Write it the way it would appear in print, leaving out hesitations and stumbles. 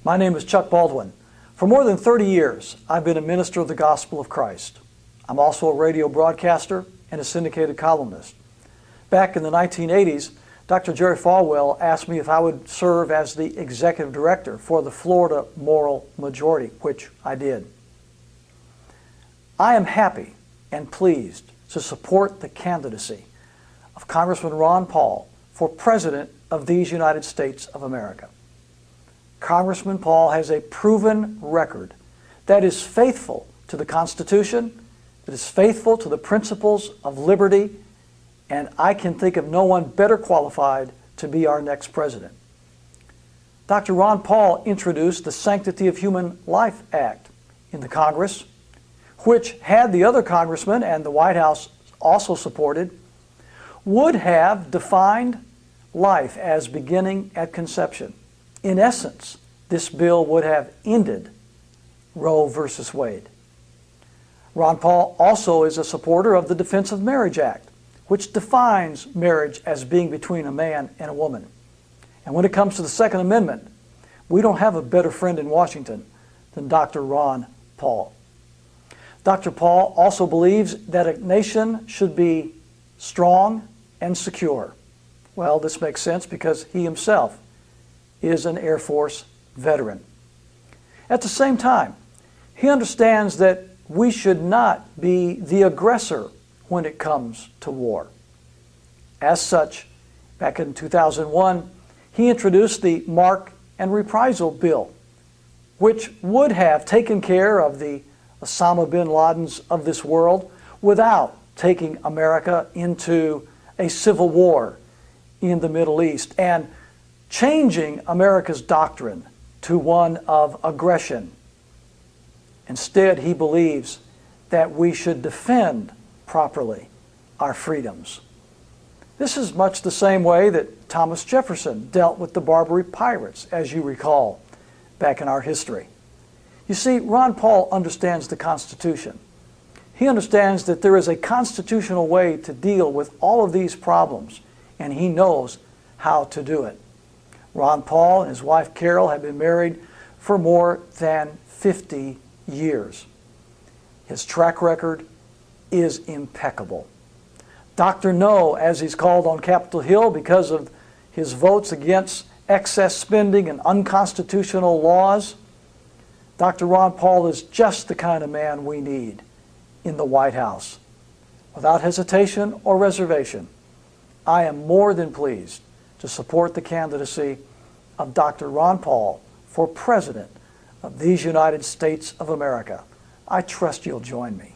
My name is Chuck Baldwin. For more than 30 years, I've been a minister of the gospel of Christ. I'm also a radio broadcaster and a syndicated columnist. Back in the 1980s, Dr. Jerry Falwell asked me if I would serve as the executive director for the Florida Moral Majority, which I did. I am happy and pleased to support the candidacy of Congressman Ron Paul for President of these United States of America. Congressman Paul has a proven record that is faithful to the Constitution, that is faithful to the principles of liberty, and I can think of no one better qualified to be our next president. Dr. Ron Paul introduced the Sanctity of Human Life Act in the Congress, which, had the other congressmen and the White House also supported, would have defined life as beginning at conception. In essence, this bill would have ended Roe versus Wade. Ron Paul also is a supporter of the Defense of Marriage Act, which defines marriage as being between a man and a woman. And when it comes to the Second Amendment, we don't have a better friend in Washington than Dr. Ron Paul. Dr. Paul also believes that a nation should be strong and secure. Well, this makes sense because he himself is an Air Force veteran. At the same time, he understands that we should not be the aggressor when it comes to war. As such, back in 2001, he introduced the Mark and Reprisal Bill, which would have taken care of the Osama bin Ladens of this world without taking America into a civil war in the Middle East and changing America's doctrine to one of aggression. Instead, he believes that we should defend properly our freedoms. This is much the same way that Thomas Jefferson dealt with the Barbary pirates, as you recall, back in our history. You see, Ron Paul understands the Constitution. He understands that there is a constitutional way to deal with all of these problems, and he knows how to do it. Ron Paul and his wife Carol have been married for more than 50 years. His track record is impeccable. Dr. No, as he's called on Capitol Hill because of his votes against excess spending and unconstitutional laws, Dr. Ron Paul is just the kind of man we need in the White House. Without hesitation or reservation, I am more than pleased to support the candidacy of Dr. Ron Paul for President of these United States of America. I trust you'll join me.